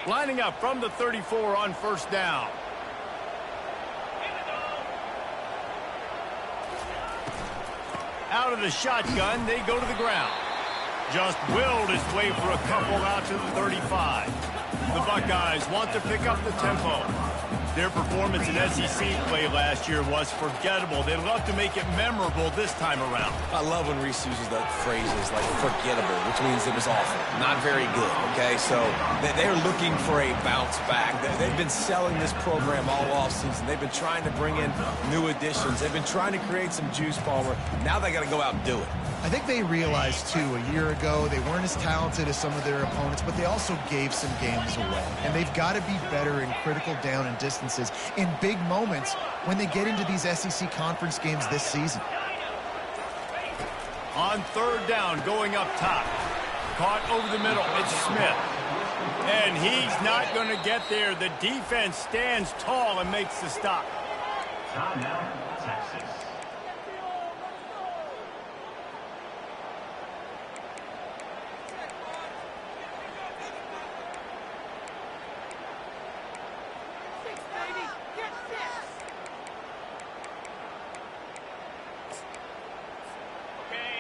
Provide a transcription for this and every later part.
Lining up from the 34 on first down. Out of the shotgun, they go to the ground. Just willed his way for a couple out to the 35. The Buckeyes want to pick up the tempo. Their performance in SEC play last year was forgettable. They'd love to make it memorable this time around. I love when Reese uses that phrases like forgettable, which means it was awful, not very good, okay? So they're looking for a bounce back. They've been selling this program all offseason. They've been trying to bring in new additions. They've been trying to create some juice, Palmer. Now they got to go out and do it. I think they realized, too, a year ago they weren't as talented as some of their opponents, but they also gave some games away. And they've got to be better in critical down and distances in big moments when they get into these SEC conference games this season. On third down, going up top. Caught over the middle. It's Smith. And he's not going to get there. The defense stands tall and makes the stop. Timeout, Texas.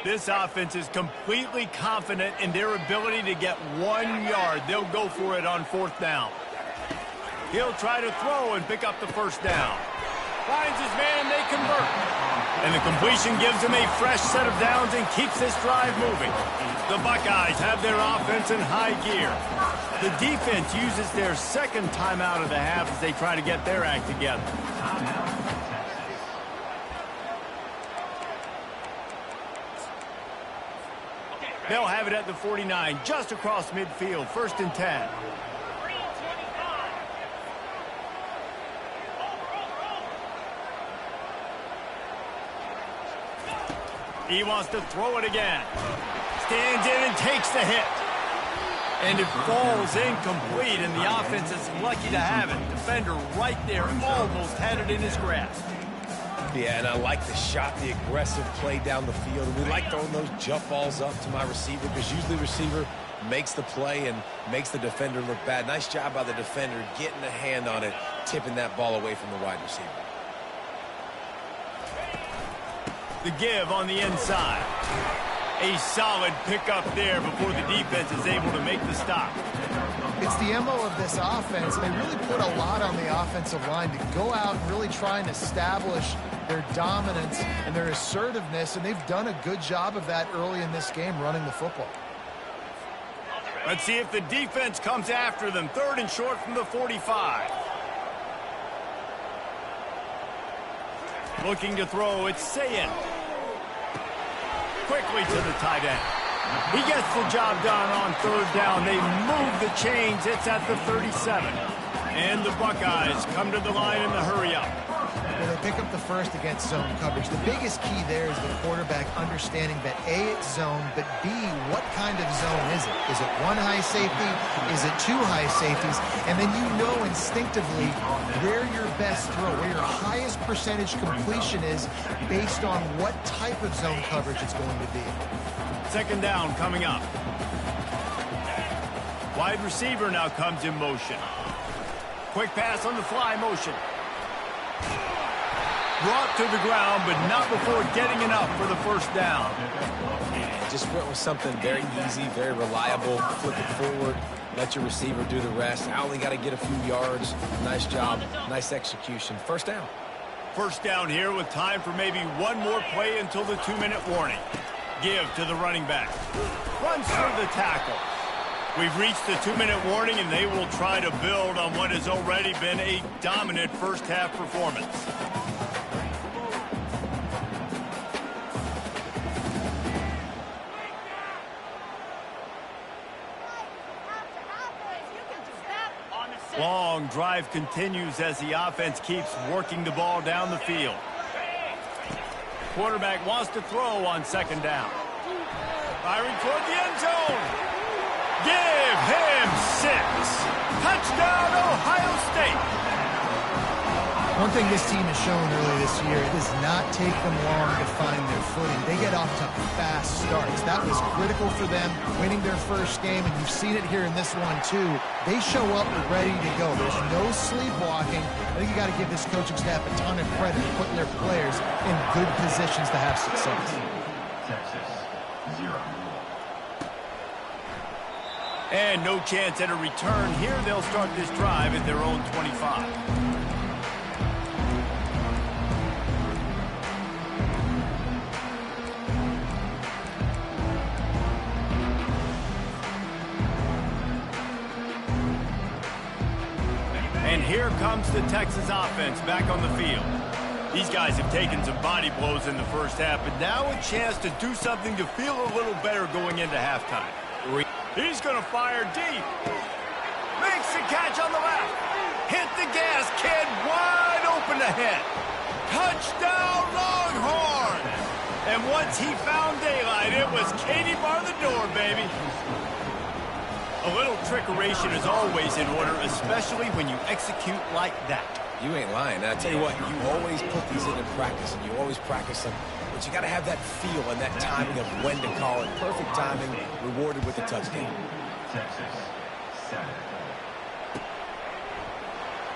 This offense is completely confident in their ability to get 1 yard. They'll go for it on fourth down. He'll try to throw and pick up the first down. Finds his man, they convert. And the completion gives him a fresh set of downs and keeps this drive moving. The Buckeyes have their offense in high gear. The defense uses their second timeout of the half as they try to get their act together. They'll have it at the 49, just across midfield, 1st and 10. He wants to throw it again. Stands in and takes the hit. And it falls incomplete, and the offense is lucky to have it. Defender right there, almost had it in his grasp. Yeah, and I like the shot, the aggressive play down the field. And we like throwing those jump balls up to my receiver because usually the receiver makes the play and makes the defender look bad. Nice job by the defender getting a hand on it, tipping that ball away from the wide receiver. The give on the inside. A solid pickup there before the defense is able to make the stop. It's the MO of this offense. They really put a lot on the offensive line to go out and really try and establish their dominance and their assertiveness, and they've done a good job of that early in this game running the football. Let's see if the defense comes after them. 3rd and short from the 45. Looking to throw, it's Sayin. Quickly to the tight end. He gets the job done on 3rd down. They move the chains. It's at the 37. And the Buckeyes come to the line in the hurry-up. Well, they pick up the first against zone coverage. The biggest key there is the quarterback understanding that A, it's zone, but B, what kind of zone is it? Is it one high safety? Is it two high safeties? And then you know instinctively where your best throw, where your highest percentage completion is based on what type of zone coverage it's going to be. 2nd down coming up. Wide receiver now comes in motion. Quick pass on the fly motion. Brought to the ground, but not before getting enough for the first down. And just went with something very easy, very reliable. Flip it forward, let your receiver do the rest. I only got to get a few yards. Nice job, nice execution. First down. First down here with time for maybe one more play until the 2-minute warning. Give to the running back. Runs through the tackle. We've reached the 2-minute warning, and they will try to build on what has already been a dominant first-half performance. Long drive continues as the offense keeps working the ball down the field. Quarterback wants to throw on 2nd down. Firing toward the end zone. Give him 6. Touchdown, Ohio State. One thing this team has shown early this year, it does not take them long to find their footing. They get off to fast starts. That was critical for them, winning their first game, and you've seen it here in this one, too. They show up ready to go. There's no sleepwalking. I think you got to give this coaching staff a ton of credit for putting their players in good positions to have success. Texas, 0. And no chance at a return here. They'll start this drive at their own 25. And here comes the Texas offense back on the field. These guys have taken some body blows in the first half, but now a chance to do something to feel a little better going into halftime. He's going to fire deep. Makes the catch on the left. Hit the gas, kid, wide open ahead. Touchdown, Longhorns! And once he found daylight, it was Katie bar the door, baby. A little trickeration is always in order, especially when you execute like that. You ain't lying. And I tell you what, you always put these in practice, and you always practice them. But you got to have that feel and that timing of when to call it. Perfect timing, rewarded with a touchdown. Texas, 7.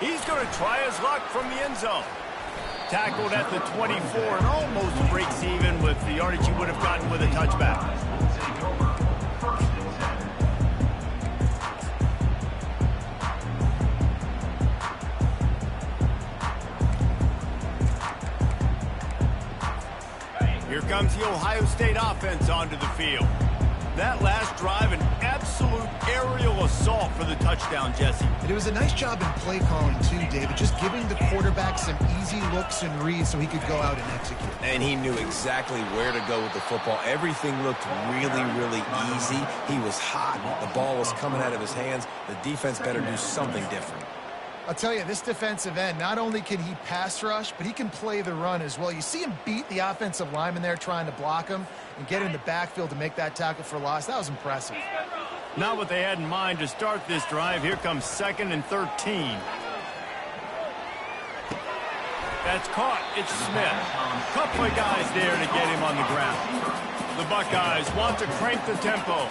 He's going to try his luck from the end zone. Tackled at the 24 and almost breaks even with the yardage he would have gotten with a touchback. Take over. 1st and 10. Here comes the Ohio State offense onto the field. That last drive, an absolute aerial assault for the touchdown, Jesse. And it was a nice job in play calling, too, David, just giving the quarterback some easy looks and reads so he could go out and execute. And he knew exactly where to go with the football. Everything looked really, really easy. He was hot. The ball was coming out of his hands. The defense better do something different. I'll tell you, this defensive end, not only can he pass rush, but he can play the run as well. You see him beat the offensive lineman there trying to block him and get in the backfield to make that tackle for loss. That was impressive. Not what they had in mind to start this drive. Here comes 2nd and 13. That's caught. It's Smith. Couple of guys there to get him on the ground. The Buckeyes want to crank the tempo.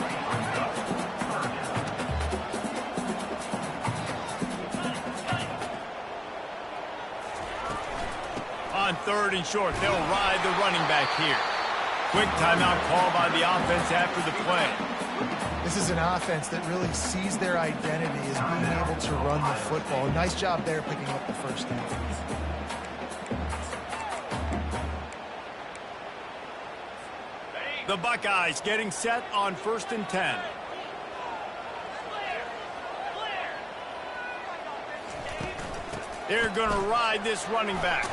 On 3rd and short, they'll ride the running back here. Quick timeout call by the offense after the play. This is an offense that really sees their identity as being able to run the football. Nice job there picking up the first down. The Buckeyes getting set on 1st and 10. They're going to ride this running back.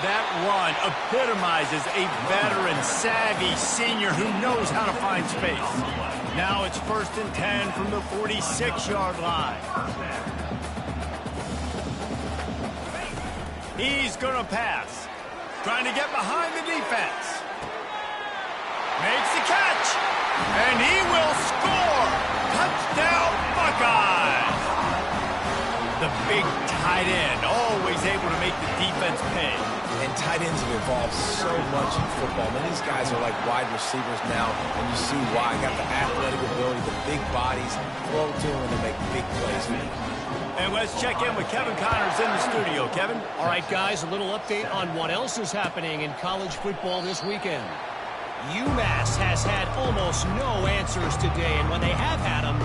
That run epitomizes a veteran, savvy senior who knows how to find space. Now it's 1st and 10 from the 46-yard line. He's going to pass. Trying to get behind the defense. Makes the catch. And he will score. Touchdown, Buckeyes. The big tight end, always able to make the defense pay. And tight ends have evolved so much in football. Man, these guys are like wide receivers now, and you see why. Got the athletic ability, the big bodies, throw to them, and they make big plays. And let's check in with Kevin Connors in the studio. Kevin? All right, guys, a little update on what else is happening in college football this weekend. UMass has had almost no answers today, and when they have had them,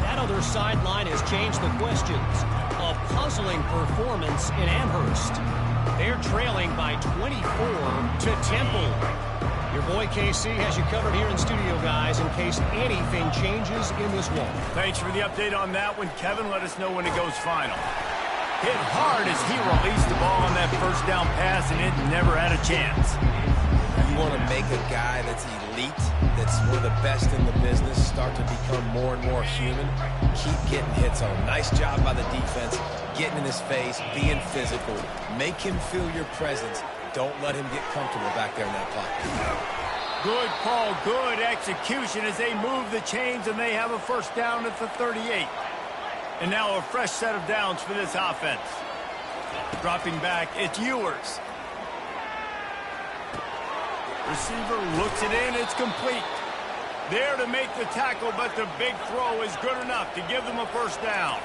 that other sideline has changed the questions. A puzzling performance in Amherst. They're trailing by 24 to Temple. Your boy KC has you covered here in studio, guys, in case anything changes in this one. Thanks for the update on that one, Kevin. Let us know when it goes final. Hit hard as he released the ball on that first down pass, and it never had a chance. You want to make a guy that's elite, that's one of the best in the business, start to become more and more human. Keep getting hits on him. Nice job by the defense, getting in his face, being physical. Make him feel your presence. Don't let him get comfortable back there in that pocket. Good call, good execution as they move the chains, and they have a first down at the 38. And now a fresh set of downs for this offense. Dropping back, it's Ewers. Receiver looks it in, it's complete. There to make the tackle, but the big throw is good enough to give them a first down.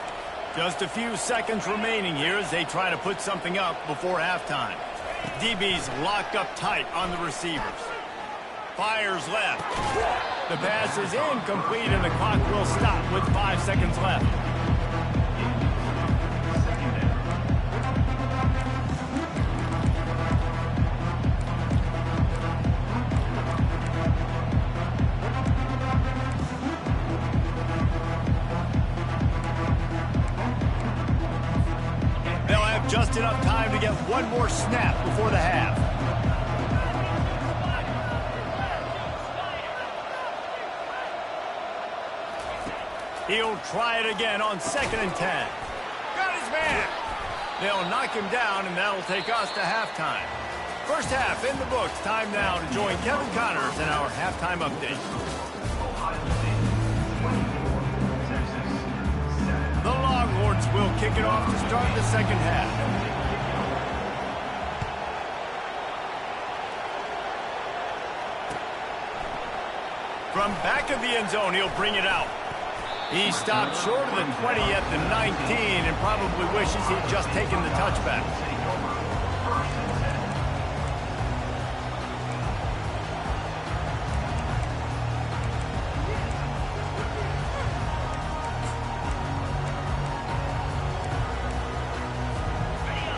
Just a few seconds remaining here as they try to put something up before halftime. DB's locked up tight on the receivers. Fires left. The pass is incomplete, and the clock will stop with 5 seconds left. Just enough time to get one more snap before the half. He'll try it again on 2nd and 10. Got his man. They'll knock him down, and that'll take us to halftime. First half in the books. Time now to join Kevin Connors in our halftime update. Ohio State 24, Texas 7. The Longhorns will kick it off to start the second half. From back of the end zone, he'll bring it out. He stopped short of the 20 at the 19 and probably wishes he'd just taken the touchback.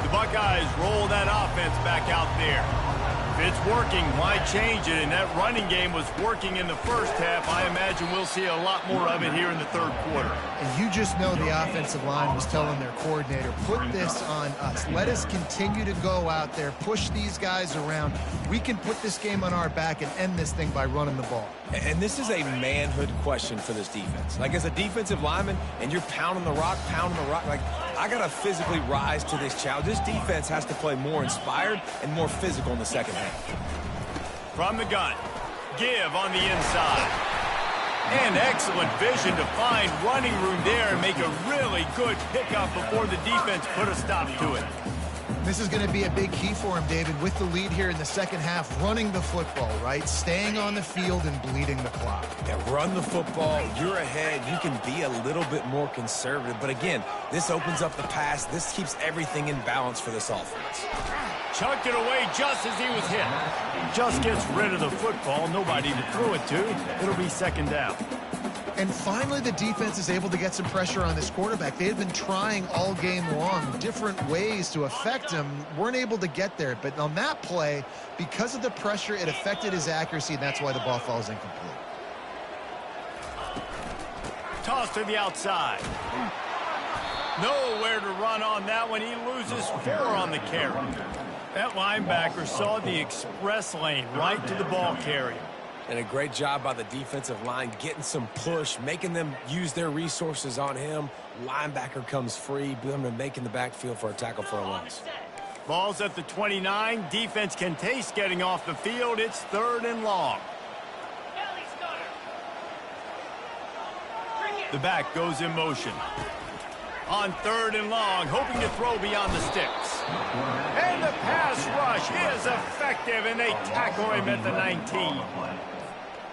The Buckeyes roll that offense back out there. If it's working, why change it? And that running game was working in the first half. I imagine we'll see a lot more of it here in the third quarter. And you just know the offensive line was telling their coordinator, put this on us. Let us continue to go out there, push these guys around. We can put this game on our back and end this thing by running the ball. And this is a manhood question for this defense. Like, as a defensive lineman, and you're pounding the rock, like, I got to physically rise to this challenge. This defense has to play more inspired and more physical in the second half. From the gun, give on the inside. And excellent vision to find running room there and make a really good pickup before the defense put a stop to it. This is going to be a big key for him, David, with the lead here in the second half, running the football, right? Staying on the field and bleeding the clock. Yeah, run the football. You're ahead. You can be a little bit more conservative. But again, this opens up the pass. This keeps everything in balance for this offense. Chucked it away just as he was hit. Just gets rid of the football. Nobody to throw it to. It'll be second down. And finally, the defense is able to get some pressure on this quarterback. They had been trying all game long different ways to affect him. Weren't able to get there. But on that play, because of the pressure, it affected his accuracy, and that's why the ball falls incomplete. Toss to the outside. Nowhere to run on that one. He loses 4 on the carry. That linebacker saw the express lane right to the ball carrier. And a great job by the defensive line, getting some push, making them use their resources on him. Linebacker comes free, making the backfield for a tackle for a loss. Ball's at the 29. Defense can taste getting off the field. It's 3rd and long. The back goes in motion. On 3rd and long, hoping to throw beyond the sticks. And the pass rush is effective, and they tackle him at the 19.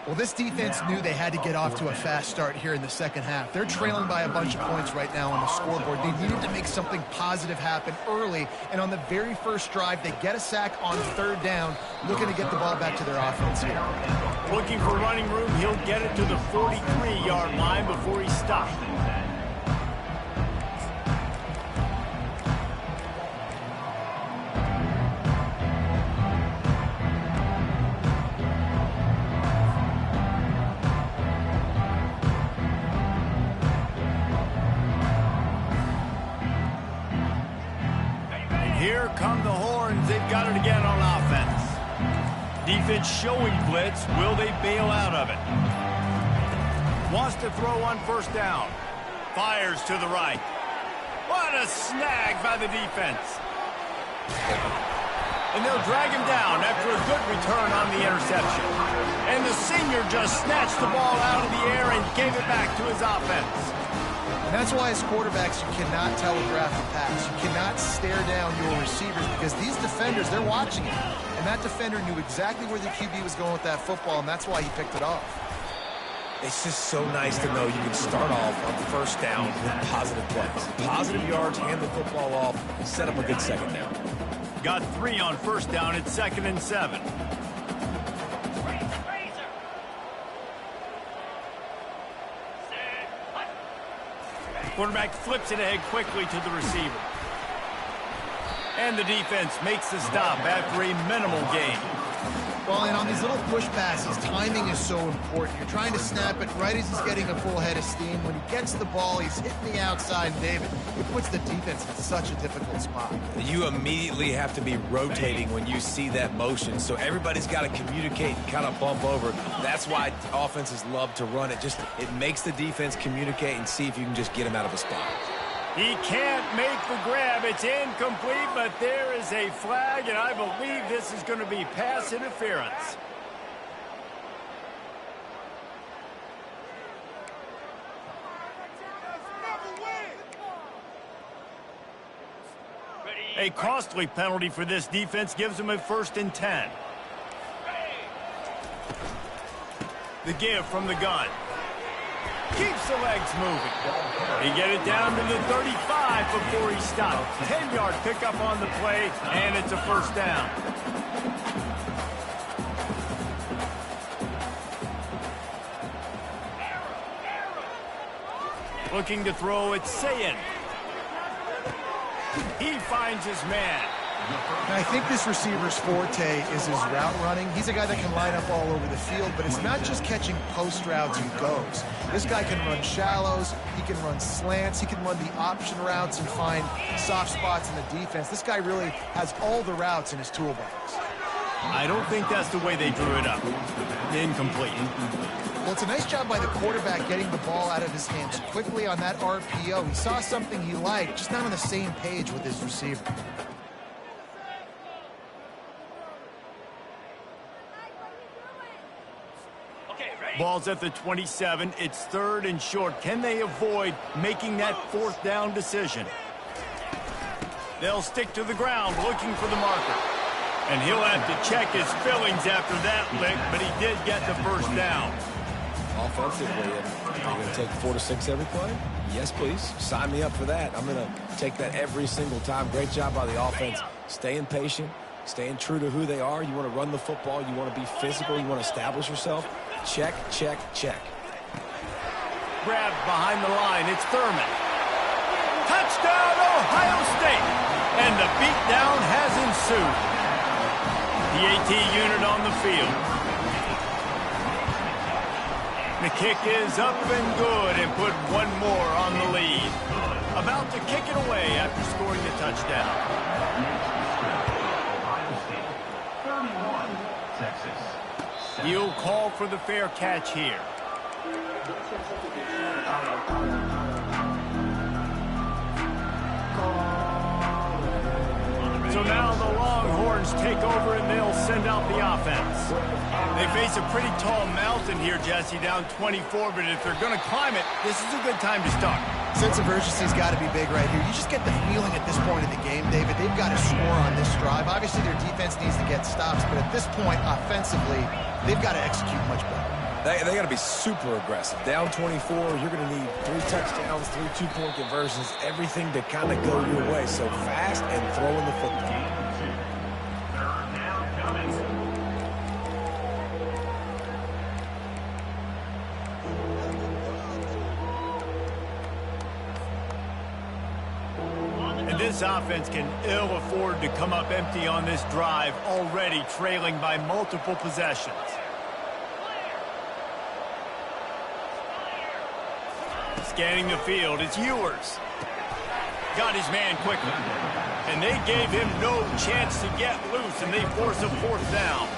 Well, this defense knew they had to get off to a fast start here in the second half. They're trailing by a bunch of points right now on the scoreboard. They needed to make something positive happen early, and on the very first drive, they get a sack on 3rd down, looking to get the ball back to their offense here. Looking for running room, he'll get it to the 43-yard line before he stops. Here come the horns. They've got it again on offense. Defense showing blitz. Will they bail out of it? Wants to throw on 1st down. Fires to the right. What a snag by the defense. And they'll drag him down after a good return on the interception. And the senior just snatched the ball out of the air and gave it back to his offense. And that's why, as quarterbacks, you cannot telegraph the pass. You cannot stare down your receivers because these defenders, they're watching it. And that defender knew exactly where the QB was going with that football, and that's why he picked it off. It's just so nice to know you can start off on first down with positive plays. Positive yards, hand the football off, set up a good second down. Got 3 on first down at 2nd and 7. Quarterback flips it ahead quickly to the receiver. And the defense makes the stop after a minimal gain. Well, and on these little push passes, timing is so important. You're trying to snap it right as he's getting a full head of steam. When he gets the ball, he's hitting the outside, David. It puts the defense in such a difficult spot. You immediately have to be rotating when you see that motion, so everybody's got to communicate and kind of bump over. That's why offenses love to run it. It makes the defense communicate and see if you can just get him out of a spot. He can't make the grab. It's incomplete, but there is a flag, and I believe this is going to be pass interference. A costly penalty for this defense gives them a 1st and 10. The give from the gun. Keeps the legs moving. He get it down to the 35 before he stops. 10-yard pickup on the play, and it's a 1st down. Looking to throw, it's Sayin. He finds his man. And I think this receiver's forte is his route running. He's a guy that can line up all over the field, but it's not just catching post routes and goes. This guy can run shallows, he can run slants, he can run the option routes and find soft spots in the defense. This guy really has all the routes in his toolbox. I don't think that's the way they drew it up. Incomplete. Well, it's a nice job by the quarterback getting the ball out of his hands quickly on that RPO. He saw something he liked, just not on the same page with his receiver. Ball's at the 27. It's 3rd and short. Can they avoid making that 4th down decision? They'll stick to the ground looking for the marker. And he'll have to check his fillings after that lick, but he did get the 1st down. Offensively, are you going to take 4 to 6 every play? Yes, please. Sign me up for that. I'm going to take that every single time. Great job by the offense. Staying patient, staying true to who they are. You want to run the football. You want to be physical. You want to establish yourself. Check, check, check. Grabbed behind the line. It's Thurman. Touchdown, Ohio State. And the beatdown has ensued. The AT unit on the field. The kick is up and good and put one more on the lead. About to kick it away after scoring the touchdown. Ohio State, 31, Texas. He'll call for the fair catch here. So now the Longhorns take over and they'll send out the offense. They face a pretty tall mountain here, Jesse, down 24, but if they're going to climb it, this is a good time to start. Sense of urgency's got to be big right here. You just get the feeling at this point of the game, David, they've got to score on this drive. Obviously, their defense needs to get stops, but at this point, offensively, they've got to execute much better. They got to be super aggressive. Down 24, you're going to need 3 touchdowns, 3 two-point conversions, everything to kind of go your way. So fast and throwing the football. Third down coming. And this offense can ill afford to come up empty on this drive, already trailing by multiple possessions. Scanning the field, it's Ewers. Got his man quickly. And they gave him no chance to get loose, and they force a 4th down.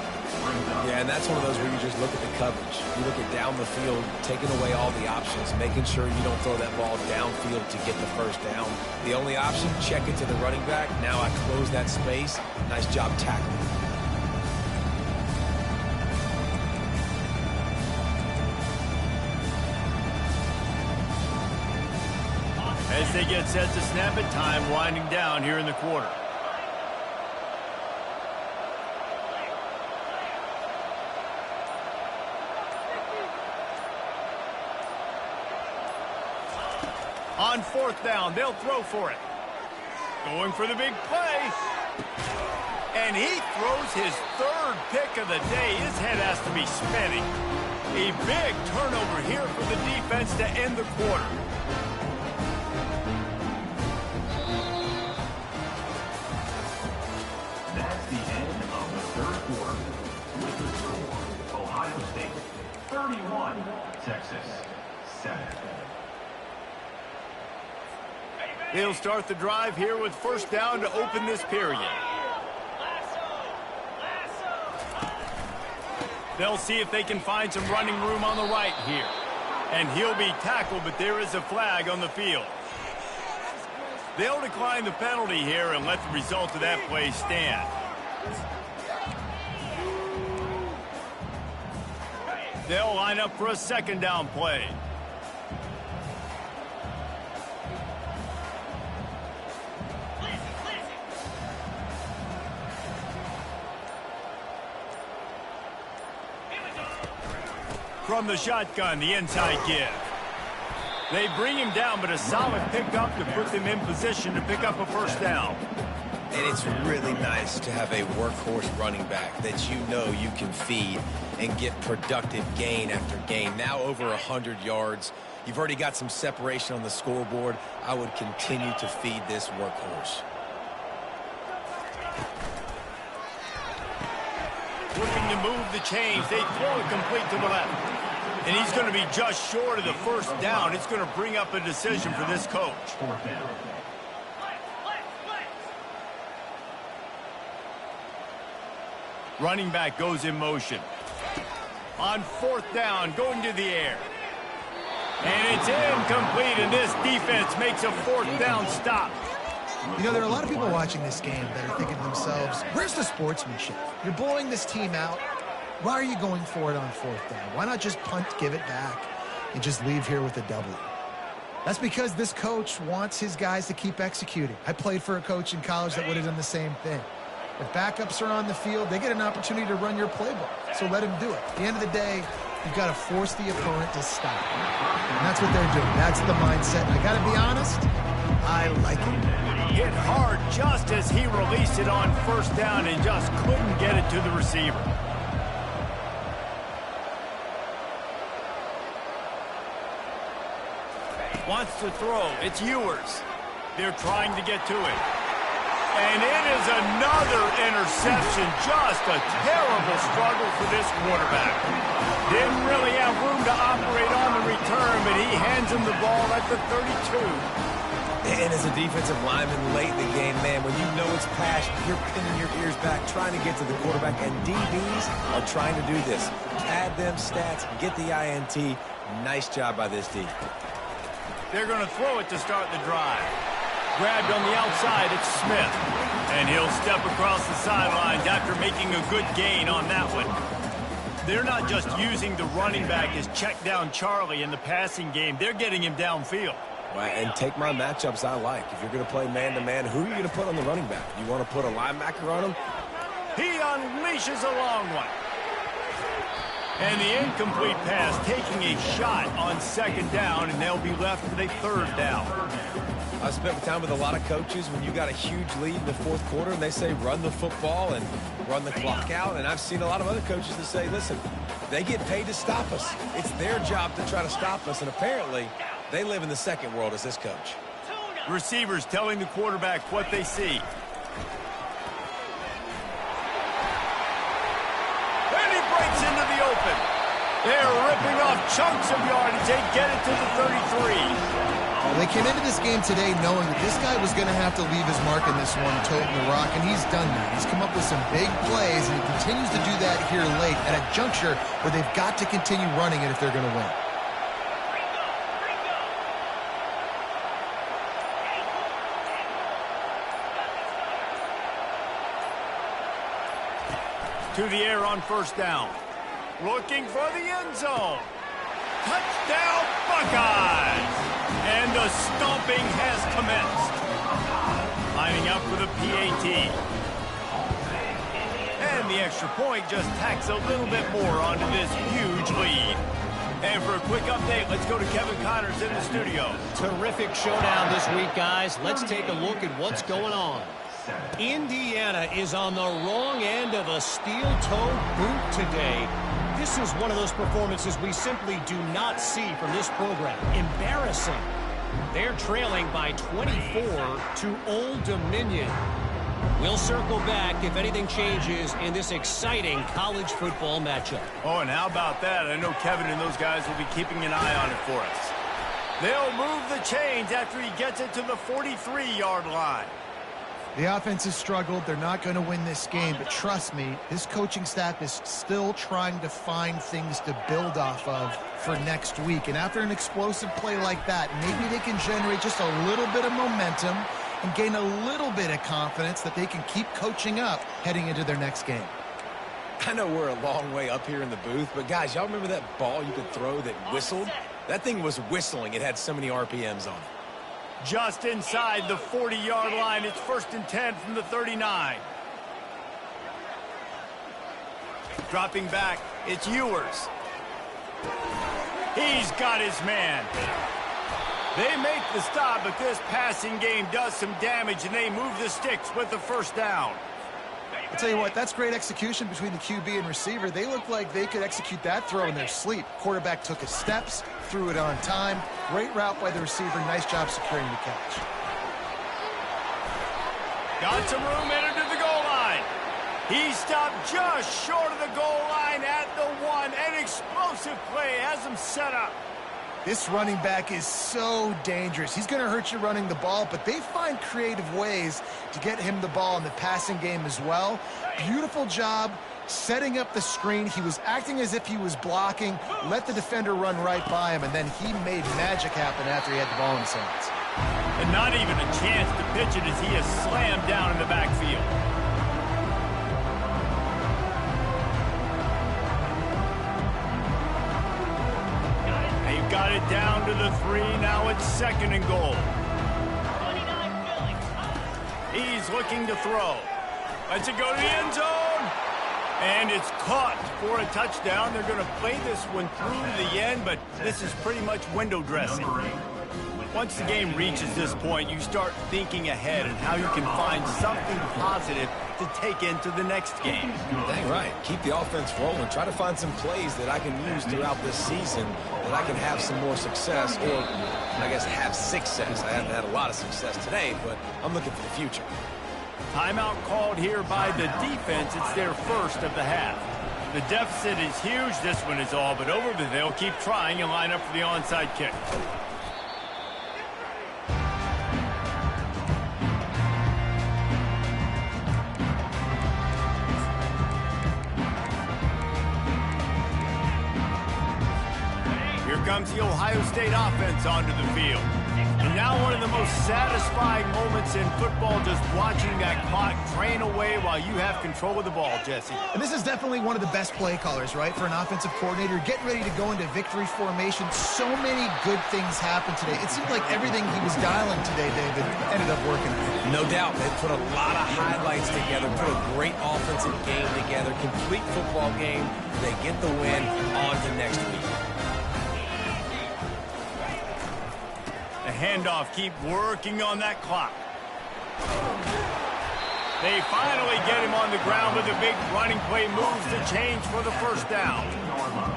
Yeah, and that's one of those where you just look at the coverage. You look at down the field, taking away all the options, making sure you don't throw that ball downfield to get the 1st down. The only option, check it to the running back. Now I close that space. Nice job tackling. As they get set to snap it, time winding down here in the quarter. On 4th down, they'll throw for it. Going for the big play. And he throws his 3rd pick of the day. His head has to be spinning. A big turnover here for the defense to end the quarter. That's the end of the 3rd quarter. With the score, Ohio State 31, Texas 7. They'll start the drive here with 1st down to open this period. They'll see if they can find some running room on the right here. And he'll be tackled, but there is a flag on the field. They'll decline the penalty here and let the result of that play stand. They'll line up for a 2nd down play. From the shotgun, the inside give. They bring him down, but a solid pickup to put them in position to pick up a 1st down. And it's really nice to have a workhorse running back that you know you can feed and get productive gain after gain. Now over 100 yards. You've already got some separation on the scoreboard. I would continue to feed this workhorse. Looking to move the chains. They throw it complete to the left. And he's going to be just short of the 1st down. It's going to bring up a decision for this coach. 4th down. Running back goes in motion. On 4th down, going to the air. And it's incomplete, and this defense makes a 4th down stop. You know, there are a lot of people watching this game that are thinking to themselves, where's the sportsmanship? You're blowing this team out. Why are you going for it on 4th down? Why not just punt, give it back, and just leave here with a W? That's because this coach wants his guys to keep executing. I played for a coach in college that would have done the same thing. If backups are on the field, they get an opportunity to run your playbook, so let them do it. At the end of the day, you've got to force the opponent to stop. And that's what they're doing. That's the mindset. I got to be honest, I like it. Hit hard just as he released it on 1st down and just couldn't get it to the receiver. Wants to throw. It's Ewers. They're trying to get to it. And it is another interception. Just a terrible struggle for this quarterback. Didn't really have room to operate on the return, but he hands him the ball at the 32. And as a defensive lineman late in the game, man, when you know it's pass, you're pinning your ears back, trying to get to the quarterback, and DBs are trying to do this. Add them stats, get the INT. Nice job by this D. They're going to throw it to start the drive. Grabbed on the outside, it's Smith. And he'll step across the sidelines after making a good gain on that one. They're not just using the running back as check down Charlie in the passing game. They're getting him downfield. Well, and take my matchups I like. If you're going to play man-to-man, who are you going to put on the running back? You want to put a linebacker on him? He unleashes a long one. And the incomplete pass taking a shot on 2nd down, and they'll be left with a 3rd down. I've spent time with a lot of coaches when you got a huge lead in the 4th quarter, and they say run the football and run the clock out. And I've seen a lot of other coaches that say, listen, they get paid to stop us. It's their job to try to stop us, and apparently they live in the second world as this coach. Receivers telling the quarterback what they see. Breaks into the open. They're ripping off chunks of yardage. They get it to the 33. Well, they came into this game today knowing that this guy was going to have to leave his mark in this one, toting the rock, and he's done that. He's come up with some big plays, and he continues to do that here late at a juncture where they've got to continue running it if they're going to win. To the air on 1st down. Looking for the end zone. Touchdown, Buckeyes! And the stomping has commenced. Lining up for the PAT. And the extra point just tacks a little bit more onto this huge lead. And for a quick update, let's go to Kevin Connors in the studio. Terrific showdown this week, guys. Let's take a look at what's going on. Indiana is on the wrong end of a steel-toed boot today. This is one of those performances we simply do not see from this program. Embarrassing. They're trailing by 24 to Old Dominion. We'll circle back if anything changes in this exciting college football matchup. Oh, and how about that? I know Kevin and those guys will be keeping an eye on it for us. They'll move the chains after he gets it to the 43-yard line. The offense has struggled. They're not going to win this game, but trust me, this coaching staff is still trying to find things to build off of for next week. And after an explosive play like that, maybe they can generate just a little bit of momentum and gain a little bit of confidence that they can keep coaching up heading into their next game. I know we're a long way up here in the booth, but guys, y'all remember that ball you could throw that whistled? That thing was whistling. It had so many RPMs on it. Just inside the 40-yard line. It's 1st and 10 from the 39. Dropping back, it's Ewers. He's got his man. They make the stop, but this passing game does some damage, and they move the sticks with the first down. I'll tell you what, that's great execution between the QB and receiver. They look like they could execute that throw in their sleep. Quarterback took his steps, threw it on time. Great route by the receiver. Nice job securing the catch. Got some room, entered to the goal line. He stopped just short of the goal line at the 1. An explosive play has him set up. This running back is so dangerous. He's going to hurt you running the ball, but they find creative ways to get him the ball in the passing game as well. Beautiful job setting up the screen. He was acting as if he was blocking, let the defender run right by him, and then he made magic happen after he had the ball in his hands. And not even a chance to pitch it as he is slammed down in the backfield. Got it down to the 3. Now it's 2nd and goal. He's looking to throw. Lets it go to the end zone. And it's caught for a touchdown. They're going to play this one through to the end, but this is pretty much window dressing. Once the game reaches this point, you start thinking ahead and how you can find something positive to take into the next game. Dang right. Keep the offense rolling. Try to find some plays that I can use throughout this season that I can have some more success, or I guess have success. I haven't had a lot of success today, but I'm looking for the future. Timeout called here by the defense. It's their first of the half. The deficit is huge. This one is all but over, but they'll keep trying and line up for the onside kick. Comes the Ohio State offense onto the field. And now one of the most satisfying moments in football, just watching that clock drain away while you have control of the ball, Jesse. And this is definitely one of the best play callers, right, for an offensive coordinator. Getting ready to go into victory formation. So many good things happened today. It seemed like everything he was dialing today, David, ended up working. No doubt. They put a lot of highlights together, put a great offensive game together, complete football game. They get the win. On to next week. The handoff, keep working on that clock. They finally get him on the ground with a big running play, moves the chains for the first down.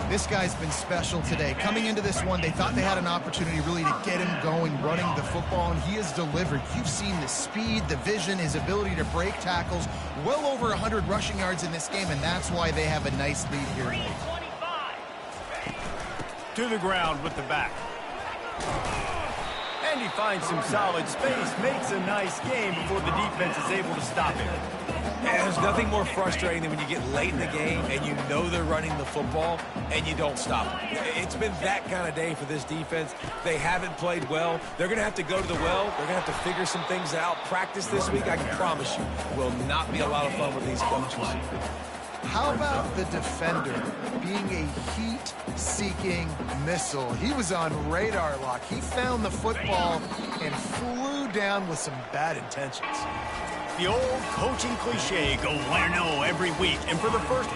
This guy's been special today. Coming into this one, they thought they had an opportunity really to get him going, running the football, and he has delivered. You've seen the speed, the vision, his ability to break tackles. Well over 100 rushing yards in this game, and that's why they have a nice lead here today. To the ground with the back. And he finds some solid space, makes a nice game before the defense is able to stop him. And there's nothing more frustrating than when you get late in the game and you know they're running the football and you don't stop them. It's been that kind of day for this defense. They haven't played well. They're going to have to go to the well. They're going to have to figure some things out. Practice this week, I can promise you, will not be a lot of fun with these coaches. How about the defender being a heat-seeking missile? He was on radar lock. He found the football and flew down with some bad intentions. The old coaching cliche, go win or no every week. And for the first